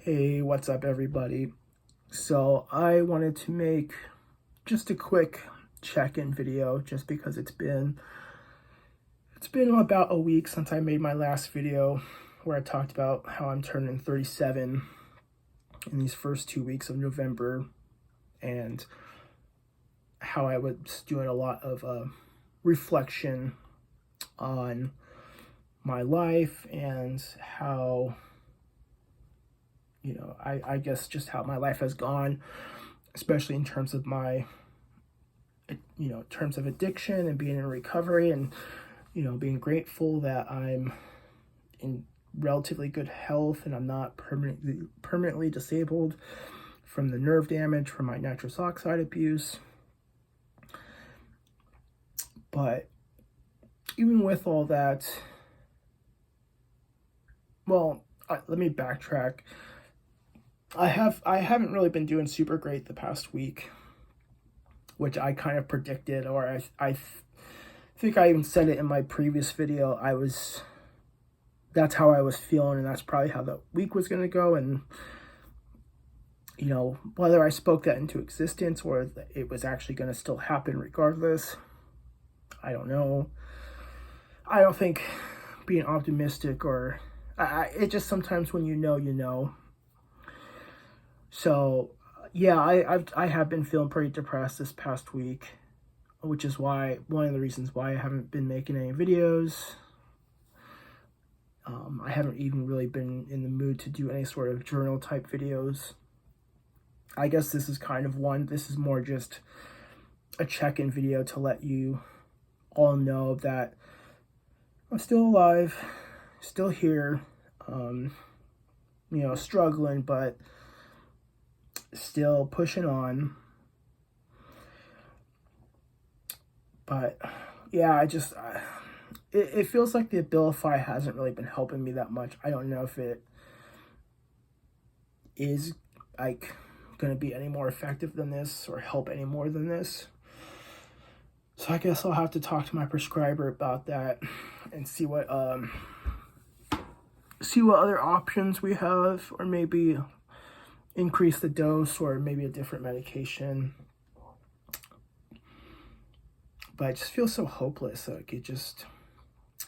Hey, what's up, everybody? So I wanted to make just a quick check-in video just because it's been about a week since I made my last video where I talked about how I'm turning 37 in these first 2 weeks of November and how I was doing a lot of reflection on my life and how I guess just how my life has gone, especially in terms of my, terms of addiction and being in recovery and, being grateful that I'm in relatively good health and I'm not permanently disabled from the nerve damage from my nitrous oxide abuse. But even with all that, let me backtrack. I haven't really been doing super great the past week, which I kind of predicted, or I think I even said it in my previous video. That's how I was feeling, and that's probably how the week was going to go. And whether I spoke that into existence or it was actually going to still happen regardless, I don't know. I don't think being optimistic it just sometimes when you know. So yeah, I have been feeling pretty depressed this past week, which is one of the reasons why I haven't been making any videos. I haven't even really been in the mood to do any sort of journal type videos. I guess this is kind of one. This is more just a check-in video to let you all know that I'm still alive, still here, struggling, but still pushing on. But yeah, it feels like the Abilify hasn't really been helping me that much. I don't know if it is like going to be any more effective than this or help any more than this. So I guess I'll have to talk to my prescriber about that and see what other options we have, or maybe increase the dose, or maybe a different medication. But I just feel so hopeless. Like it just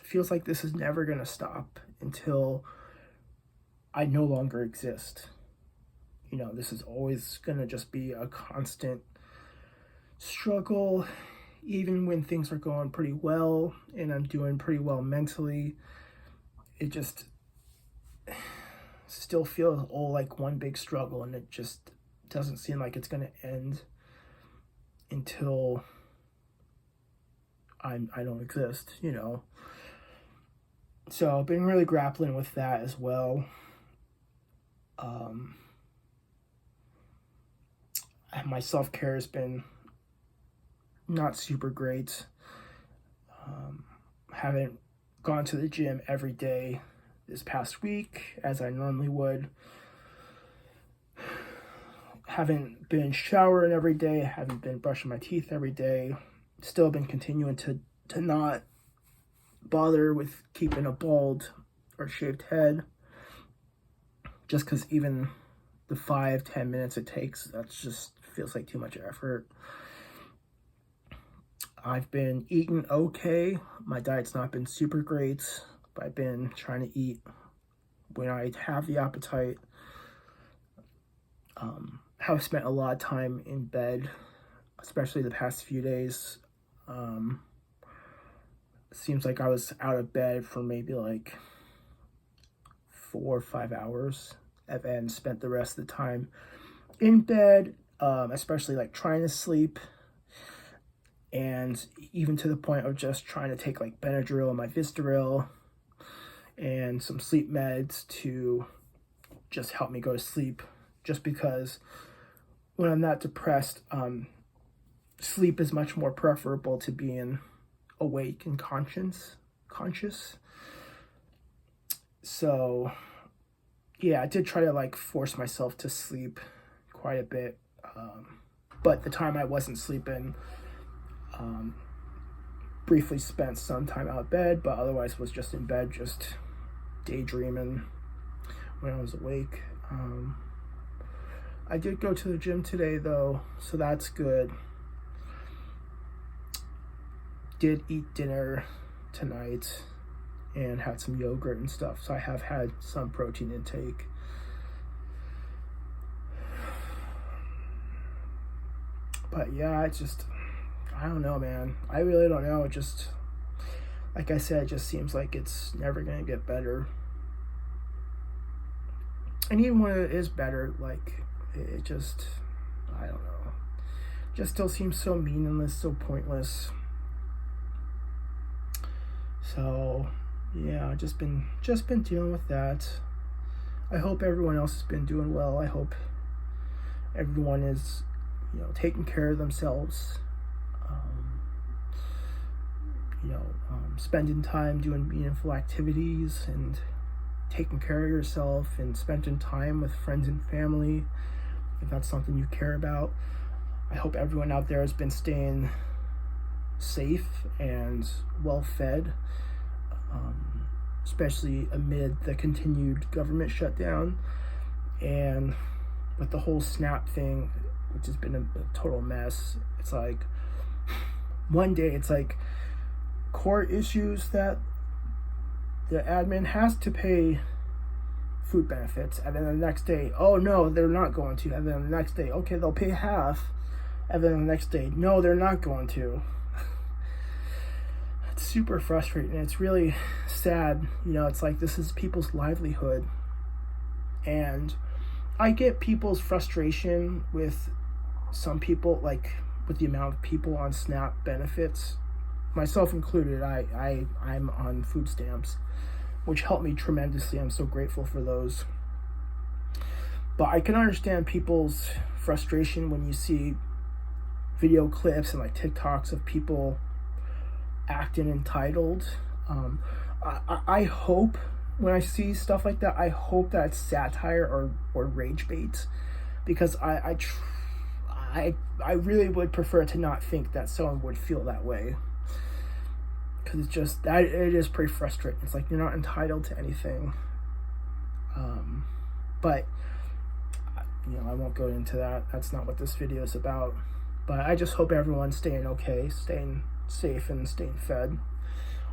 feels like this is never going to stop until I no longer exist. This is always going to just be a constant struggle, even when things are going pretty well and I'm doing pretty well mentally. It just still feels all like one big struggle, and it just doesn't seem like it's going to end until I don't exist, So I've been really grappling with that as well. My self-care has been not super great. Haven't gone to the gym every day this past week as I normally would. Haven't been showering every day. Haven't been brushing my teeth every day. Still been continuing to not bother with keeping a bald or shaved head, just because even the 5-10 minutes it takes, that just feels like too much effort. I've been eating okay. My diet's not been super great, but I've been trying to eat when I have the appetite. Have spent a lot of time in bed, especially the past few days. Seems like I was out of bed for maybe like 4 or 5 hours, and then spent the rest of the time in bed, especially like trying to sleep, and even to the point of just trying to take like Benadryl and my Vistaril and some sleep meds to just help me go to sleep, just because when I'm not depressed, sleep is much more preferable to being awake and conscious. So yeah, I did try to like force myself to sleep quite a bit, but the time I wasn't sleeping, briefly spent some time out of bed, but otherwise was just in bed, just daydreaming when I was awake. I did go to the gym today though, so that's good. Did eat dinner tonight and had some yogurt and stuff, so I have had some protein intake. But yeah, I don't know, man. I really don't know. It just, like I said, it just seems like it's never gonna get better. And even when it is better, like, it just, I don't know. Just still seems so meaningless, so pointless. So, yeah, just been dealing with that. I hope everyone else has been doing well. I hope everyone is, taking care of themselves. Spending time doing meaningful activities and taking care of yourself and spending time with friends and family, if that's something you care about. I hope everyone out there has been staying safe and well fed, especially amid the continued government shutdown and with the whole SNAP thing, which has been a total mess. It's like one day it's like court issues that the admin has to pay food benefits, and then the next day, oh no, they're not going to, and then the next day, okay, they'll pay half, and then the next day, no, they're not going to. It's super frustrating. It's really sad. It's like this is people's livelihood, and I get people's frustration with some people, like with the amount of people on SNAP benefits, myself included. I'm on food stamps, which helped me tremendously. I'm so grateful for those. But I can understand people's frustration when you see video clips and like TikToks of people acting entitled. I hope when I see stuff like that, I hope that it's satire or rage bait, because I really would prefer to not think that someone would feel that way. Because it's just that it is pretty frustrating. It's like you're not entitled to anything. But I won't go into that. That's not what this video is about. But I just hope everyone's staying okay, staying safe, and staying fed,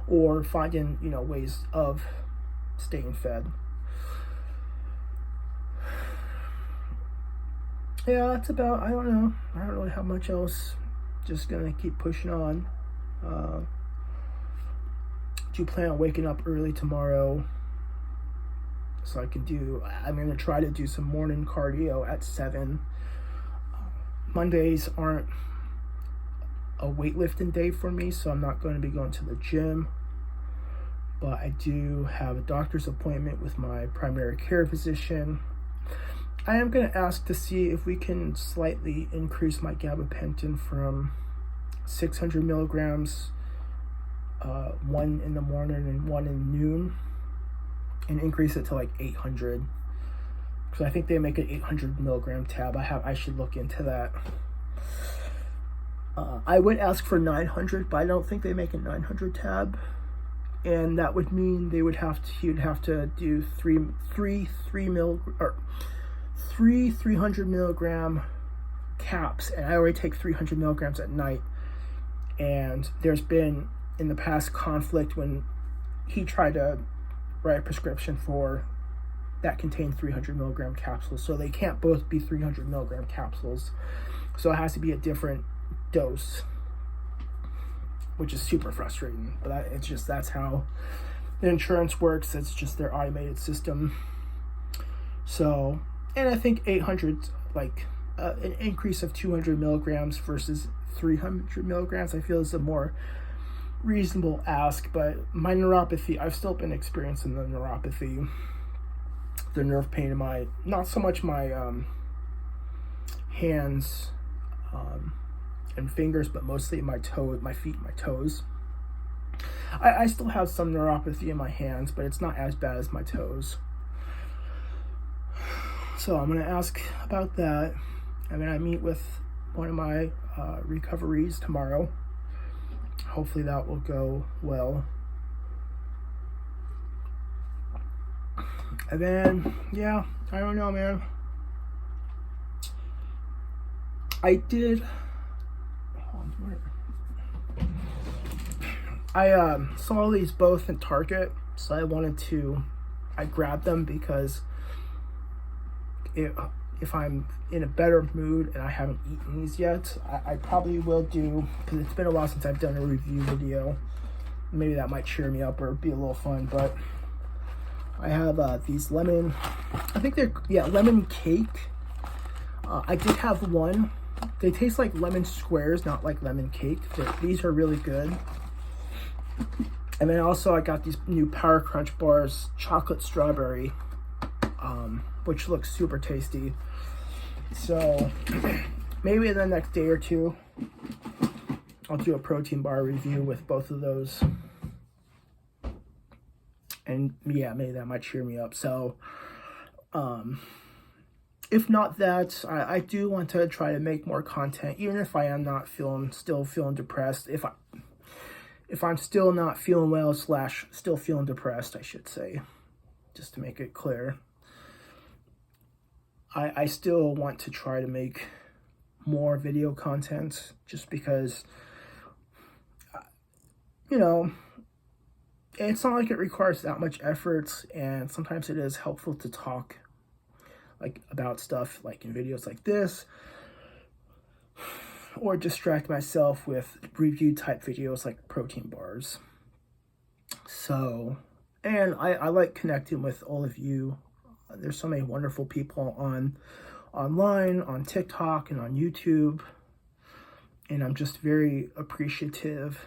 or finding ways of staying fed. Yeah, that's about. I don't know. I don't really have much else. Just gonna keep pushing on. Do plan on waking up early tomorrow so I'm going to try to do some morning cardio at 7. Mondays aren't a weightlifting day for me, so I'm not going to be going to the gym, but I do have a doctor's appointment with my primary care physician. I am going to ask to see if we can slightly increase my gabapentin from 600 milligrams, one in the morning and one in noon, and increase it to like 800, because I think they make an 800 milligram tab. I should look into that. I would ask for 900, but I don't think they make a 900 tab, and that would mean you'd have to do three 300 milligram caps, and I already take 300 milligrams at night. And there's been in the past conflict when he tried to write a prescription for that contained 300 milligram capsules, so they can't both be 300 milligram capsules, so it has to be a different dose, which is super frustrating. But that's how the insurance works. It's just their automated system. So, and I think 800, like an increase of 200 milligrams versus 300 milligrams, I feel is a more reasonable ask. But my neuropathy, I've still been experiencing the neuropathy, the nerve pain in my, not so much my hands and fingers, but mostly my feet, my toes. I still have some neuropathy in my hands, but it's not as bad as my toes. So I'm going to ask about that. And then I meet with one of my recoveries tomorrow. Hopefully that will go well. And then, yeah, I don't know, man. I saw these both in Target, so I grabbed them because if I'm in a better mood and I haven't eaten these yet, I probably will do, because it's been a while since I've done a review video. Maybe that might cheer me up or be a little fun, but I have these lemon, I think they're, yeah, lemon cake. I did have one. They taste like lemon squares, not like lemon cake. These are really good. And then also I got these new Power Crunch bars, chocolate strawberry, which looks super tasty. So maybe in the next day or two, I'll do a protein bar review with both of those. And yeah, maybe that might cheer me up. So, if not that, I do want to try to make more content, even if I am not still feeling depressed. If I'm still not feeling well / still feeling depressed, I should say, just to make it clear. I still want to try to make more video content, just because, you know, it's not like it requires that much effort, and sometimes it is helpful to talk like about stuff like in videos like this, or distract myself with review type videos like protein bars. So, and I like connecting with all of you. There's so many wonderful people online, on TikTok and on YouTube, and I'm just very appreciative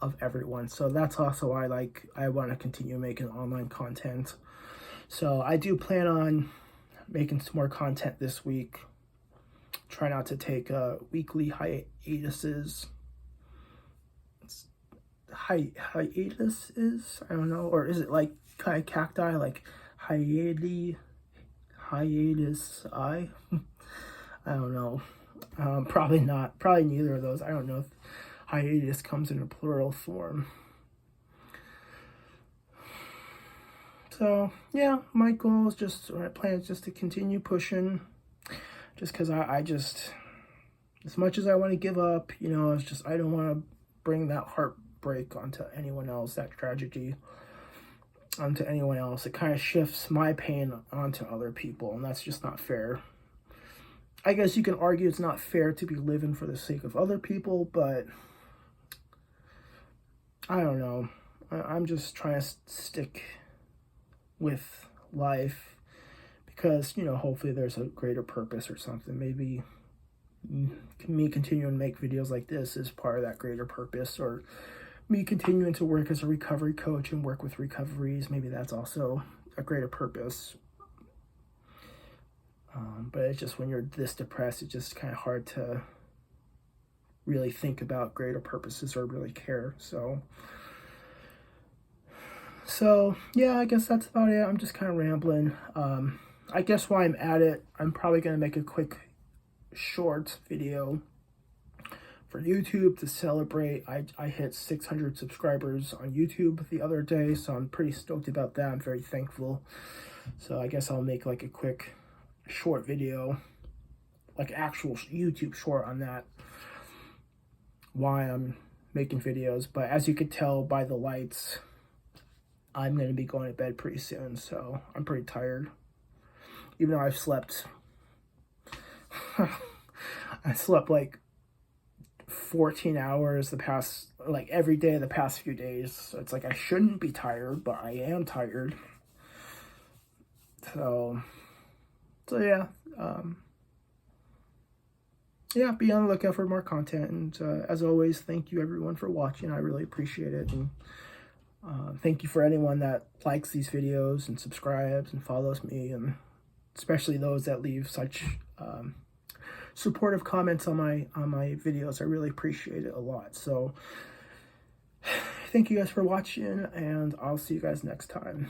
of everyone. So that's also why I want to continue making online content. So I do plan on making some more content this week. Try not to take weekly hiatuses. Hiatus, I don't know, or is it like cacti, like hiatus I don't know. Probably not. Probably neither of those. I don't know if hiatus comes in a plural form. So yeah, my goal is my plan is just to continue pushing, just because I just, as much as I want to give up, you know, it's just, I don't want to bring that heartbreak onto anyone else, that tragedy onto anyone else. It kind of shifts my pain onto other people, and that's just not fair. I guess you can argue it's not fair to be living for the sake of other people, but I don't know. I'm just trying to stick with life because, you know, hopefully there's a greater purpose or something. Maybe me continuing to make videos like this is part of that greater purpose, or me continuing to work as a recovery coach and work with recoveries. Maybe that's also a greater purpose. But it's just when you're this depressed, it's just kind of hard to really think about greater purposes or really care. So yeah, I guess that's about it. I'm just kind of rambling. I guess while I'm at it, I'm probably going to make a quick short video for YouTube to celebrate. I hit 600 subscribers on YouTube the other day, so I'm pretty stoked about that. I'm very thankful. So I guess I'll make like a quick short video, like actual YouTube short on that, why I'm making videos. But as you could tell by the lights, I'm going to be going to bed pretty soon, so I'm pretty tired. Even though I've slept, I slept like 14 hours every day the past few days. So it's like I shouldn't be tired, but I am tired. So yeah. Yeah, be on the lookout for more content. And as always, thank you everyone for watching. I really appreciate it. And thank you for anyone that likes these videos and subscribes and follows me, and especially those that leave such supportive comments on my videos. I really appreciate it a lot. So thank you guys for watching, and I'll see you guys next time.